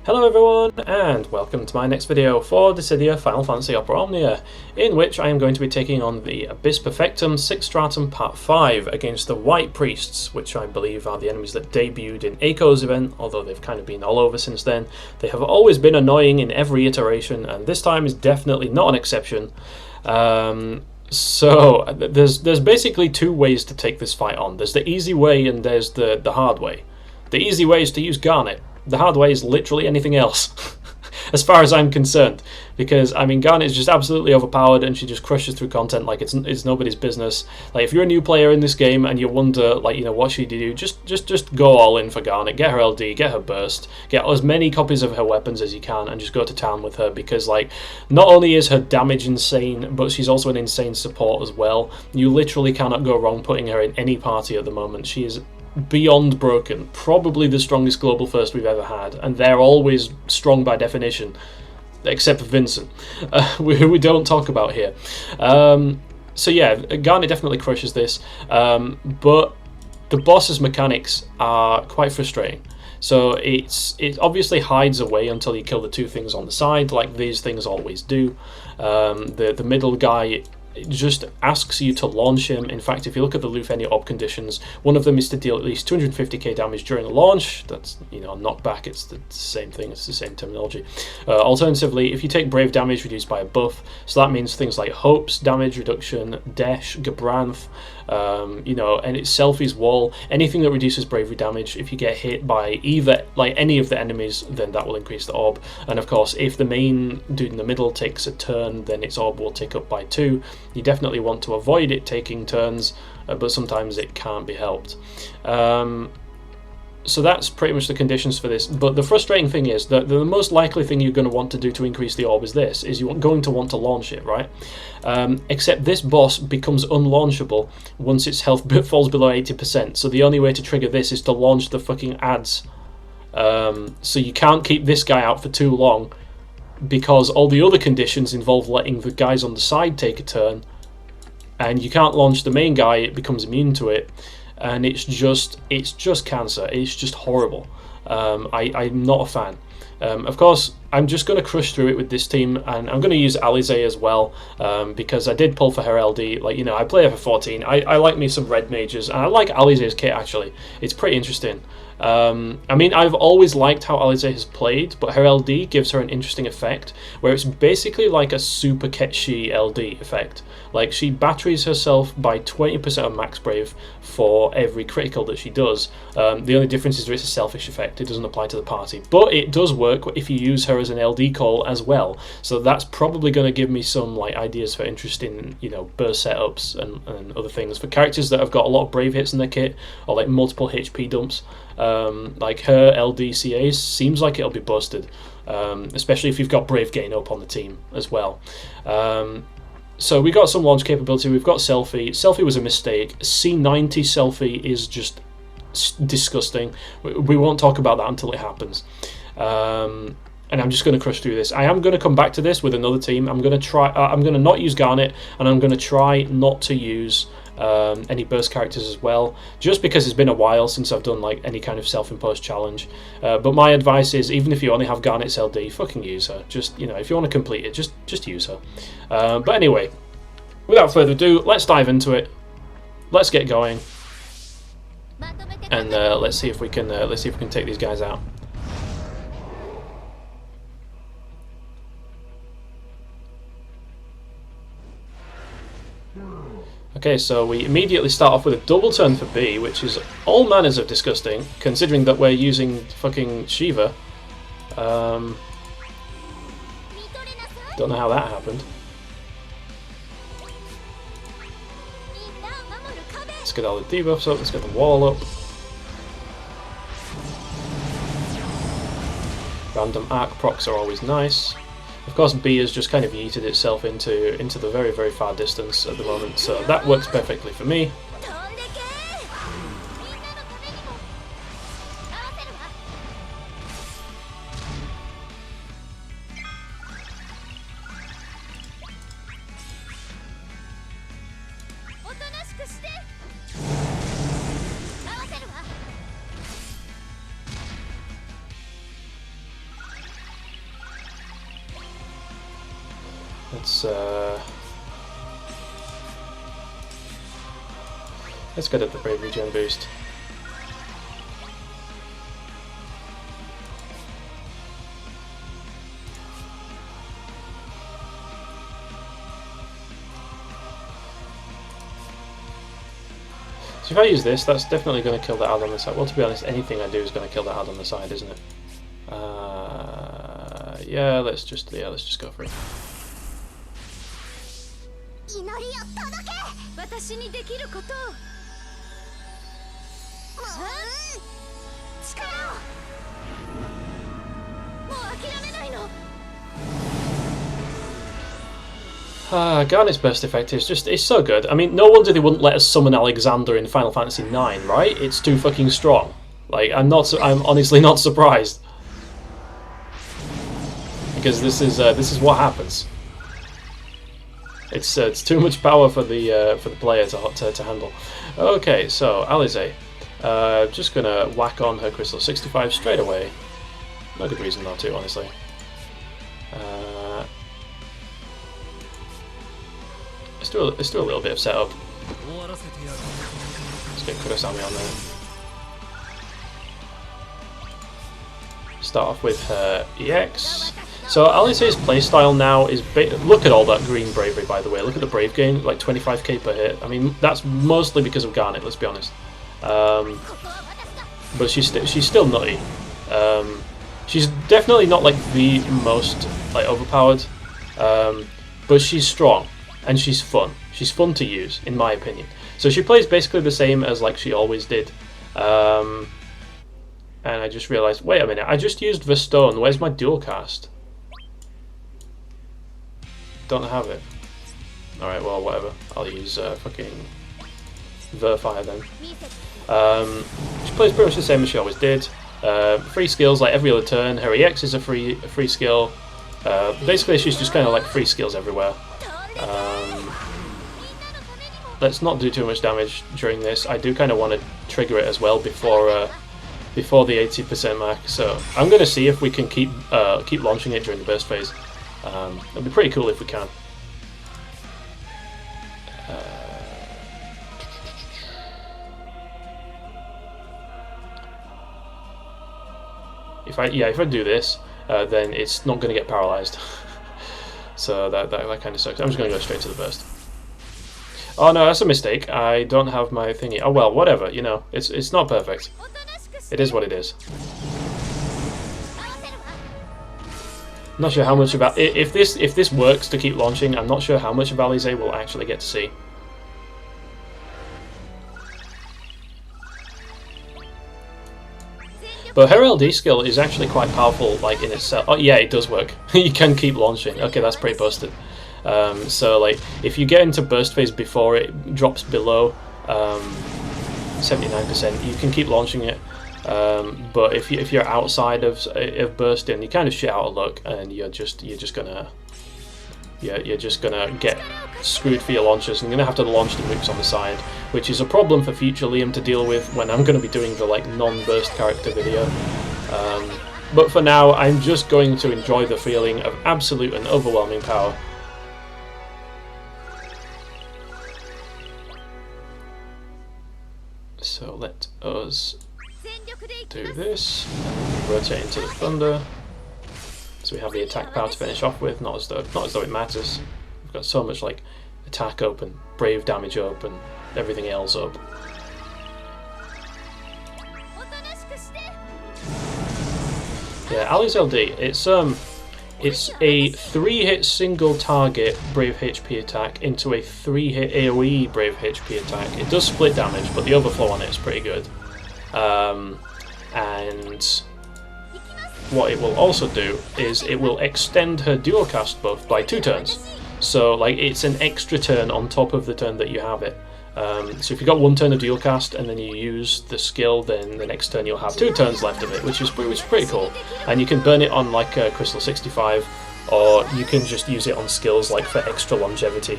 Hello everyone, and welcome to my next video for Dissidia Final Fantasy Opera Omnia, in which I am going to be taking on the Abyss Perfectum 6th Stratum Part 5 against the White Priests, which I believe are the enemies that debuted in Eiko's event, although they've kind of been all over since then. They have always been annoying in every iteration, and this time is definitely not an exception. So there's basically two ways to take this fight on. There's the easy way and there's the hard way. The easy way is to use Garnet. The hard way is literally anything else, as far as I'm concerned, because I mean Garnet is just absolutely overpowered and she just crushes through content like it's nobody's business. Like if you're a new player in this game and you wonder like what should you do, just go all in for Garnet, get her LD, get her burst, get as many copies of her weapons as you can, and just go to town with her because like not only is her damage insane, but she's also an insane support as well. You literally cannot go wrong putting her in any party at the moment. She is beyond broken, probably the strongest global first we've ever had, and they're always strong by definition, except for Vincent, who we don't talk about here. So yeah, Garnet definitely crushes this, but the boss's mechanics are quite frustrating. So it obviously hides away until you kill the two things on the side, like these things always do. The middle guy just asks you to launch him. In fact, if you look at the Lufenia Ob conditions, one of them is to deal at least 250k damage during a launch. That's, knockback, it's the same thing, it's the same terminology. Alternatively, if you take Brave damage reduced by a buff, so that means things like Hope's damage reduction, Desh, Gabranth, and it's Selphie's Wall, anything that reduces bravery damage. If you get hit by either, any of the enemies, then that will increase the orb. And of course, if the main dude in the middle takes a turn, then its orb will tick up by 2. You definitely want to avoid it taking turns, but sometimes it can't be helped. So that's pretty much the conditions for this. But the frustrating thing is that the most likely thing you're going to want to do to increase the orb is you're going to want to launch it, right? Except this boss becomes unlaunchable once its health falls below 80%. So the only way to trigger this is to launch the fucking ads. So you can't keep this guy out for too long, because all the other conditions involve letting the guys on the side take a turn, and you can't launch the main guy, it becomes immune to it, and it's just cancer. It's just horrible. I'm not a fan. Of course, I'm just going to crush through it with this team, and I'm going to use Alisaie as well, because I did pull for her LD. I play her for 14. I like me some red mages, and I like Alisaie's kit actually. It's pretty interesting. I mean, I've always liked how Alisaie has played, but her LD gives her an interesting effect, where it's basically like a super Ketshi LD effect. Like, she batteries herself by 20% of max brave for every critical that she does. The only difference is that it's a selfish effect. It doesn't apply to the party, but it does work if you use her as an LD call as well. So that's probably going to give me some ideas for interesting, burst setups and other things for characters that have got a lot of brave hits in their kit, or multiple HP dumps. Like her LDCAs seems like it'll be busted, especially if you've got Brave Gain up on the team as well. So we got some launch capability. We've got Selphie. Selphie was a mistake. C90 Selphie is just disgusting. We won't talk about that until it happens. And I'm just going to crush through this. I am going to come back to this with another team. I'm going to try. I'm going to not use Garnet, and I'm going to try not to use any burst characters as well, just because it's been a while since I've done any kind of self-imposed challenge. But my advice is, even if you only have Garnet's LD, fucking use her. Just if you want to complete it, just use her. But anyway, without further ado, let's dive into it. Let's get going, and let's see if we can take these guys out. Okay, so we immediately start off with a double turn for B, which is all manners of disgusting, considering that we're using fucking Shiva. Don't know how that happened. Let's get all the debuffs up, let's get the wall up. Random arc procs are always nice. Of course, B has just kind of yeeted itself into the very, very far distance at the moment, so that works perfectly for me. Let's get at the bravery gem boost. So if I use this, that's definitely going to kill that ad on the side. Well, to be honest, anything I do is going to kill that ad on the side, isn't it? Yeah, let's just go for it. Garnet's burst effect is it's so good. I mean, no wonder they wouldn't let us summon Alexander in Final Fantasy IX, right? It's too fucking strong. Like, I'm honestly not surprised. Because this is what happens. It's too much power for the player to handle. Okay, so Alisaie, just gonna whack on her Crystal 65 straight away. No good reason not to, honestly. Let's do a little bit of setup. Let's get Kurosami on there. Start off with her EX. So Alisaie's playstyle now is... Look at all that green bravery, by the way. Look at the brave gain, like 25k per hit. I mean, that's mostly because of Garnet, let's be honest. But she's still nutty. She's definitely not like the most like overpowered, but she's strong. And she's fun. She's fun to use, in my opinion. So she plays basically the same as like she always did. And I just realised, wait a minute, I just used the stone. Where's my dual cast? Don't have it. Alright, well, whatever. I'll use fucking Verfire then. She plays pretty much the same as she always did. Free skills like every other turn. Her EX is a free skill. Basically, she's just kind of like free skills everywhere. Let's not do too much damage during this. I do kind of want to trigger it as well before the 80% mark. So I'm going to see if we can keep launching it during the burst phase. It'd be pretty cool if we can. If I do this, then it's not going to get paralyzed. So that kind of sucks. I'm just going to go straight to the burst. Oh no, that's a mistake. I don't have my thingy. Oh well, whatever. You know, it's not perfect. It is what it is. I'm not sure how much about if this works to keep launching. I'm not sure how much of Alisaie we'll actually get to see. But her LD skill is actually quite powerful, like in itself. Oh yeah, it does work. You can keep launching. Okay, that's pretty busted. So like, if you get into burst phase before it drops below 79%, you can keep launching it. But if you're outside of bursting, you kind of shit out of luck, and you're just gonna get screwed for your launches, and you're gonna have to launch the nukes on the side, which is a problem for future Liam to deal with when I'm gonna be doing the like non-burst character video. But for now, I'm just going to enjoy the feeling of absolute and overwhelming power. So let us do this, and rotate into the thunder. So we have the attack power to finish off with, not as though it matters. We've got so much like attack up and brave damage up and everything else up. Yeah, Ali's LD. It's a 3-hit single target brave HP attack into a 3-hit AoE brave HP attack. It does split damage, but the overflow on it is pretty good. And what it will also do is it will extend her dual cast buff by 2 turns. So like it's an extra turn on top of the turn that you have it. So if you've got 1 turn of dual cast and then you use the skill, then the next turn you'll have 2 turns left of it, which is pretty cool. And you can burn it on like Crystal 65, or you can just use it on skills like for extra longevity.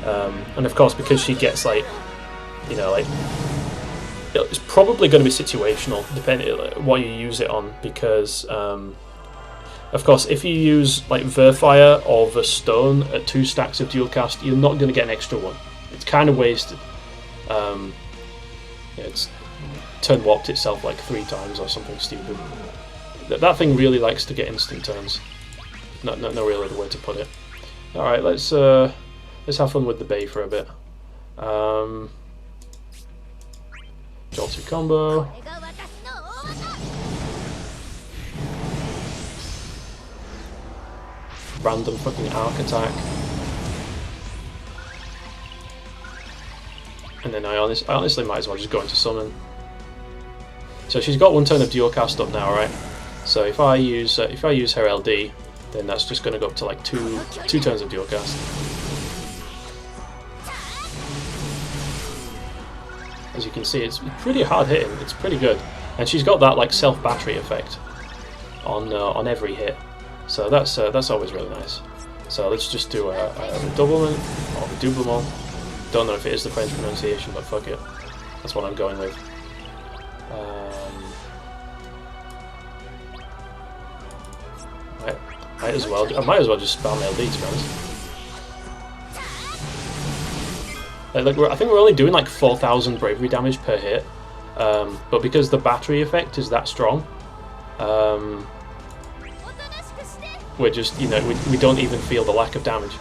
And of course, because she gets like, you know, like, it's probably going to be situational depending on what you use it on, because Of course, if you use like Verfire or Verstone at 2 stacks of dual cast, you're not going to get an extra one. It's kind of wasted. Yeah, it's turn warped itself like 3 times or something stupid. That thing really likes to get instant turns. No real other way to put it. All right, let's have fun with the Bay for a bit. Jolty combo. Random fucking arc attack. And then I honestly might as well just go into summon. So she's got 1 turn of dual cast up now, right? So if I use her LD, then that's just going to go up to like two turns of dual cast. As you can see, it's pretty hard hitting. It's pretty good, and she's got that like self battery effect on every hit. So that's always really nice. So let's just do a redoublement or redoublement. Don't know if it is the French pronunciation, but fuck it. That's what I'm going with. I might as well just spam LD, to be honest. I think we're only doing like 4,000 bravery damage per hit, but because the battery effect is that strong, we're just, you know, we don't even feel the lack of damage.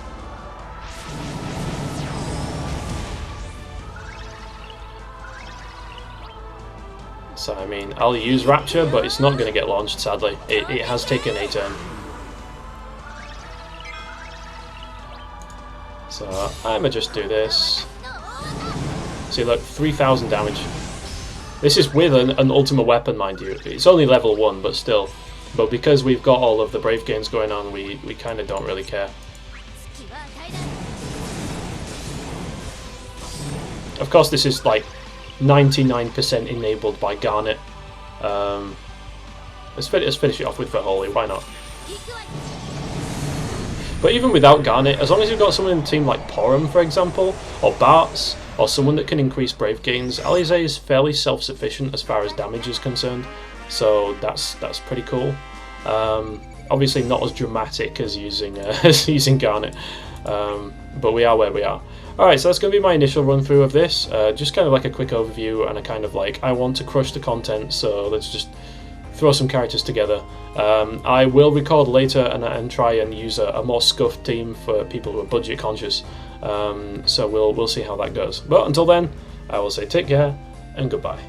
So I mean, I'll use Rapture, but it's not going to get launched, sadly. It has taken a turn. So I'ma just do this. See, look, 3,000 damage. This is with an ultimate weapon, mind you. It's only level 1, but still. But because we've got all of the Brave gains going on, we kind of don't really care. Of course, this is like 99% enabled by Garnet. Let's finish it off with Verholy, why not? But even without Garnet, as long as you've got someone in the team like Porum, for example, or Bartz, or someone that can increase Brave gains, Alisaie is fairly self-sufficient as far as damage is concerned, so that's pretty cool. Obviously not as dramatic as using Garnet, but we are where we are. Alright, so that's going to be my initial run through of this, just kind of like a quick overview and a kind of like, I want to crush the content, so let's just throw some characters together. I will record later and try and use a more scuffed team for people who are budget conscious, so we'll see how that goes. But until then, I will say take care and goodbye.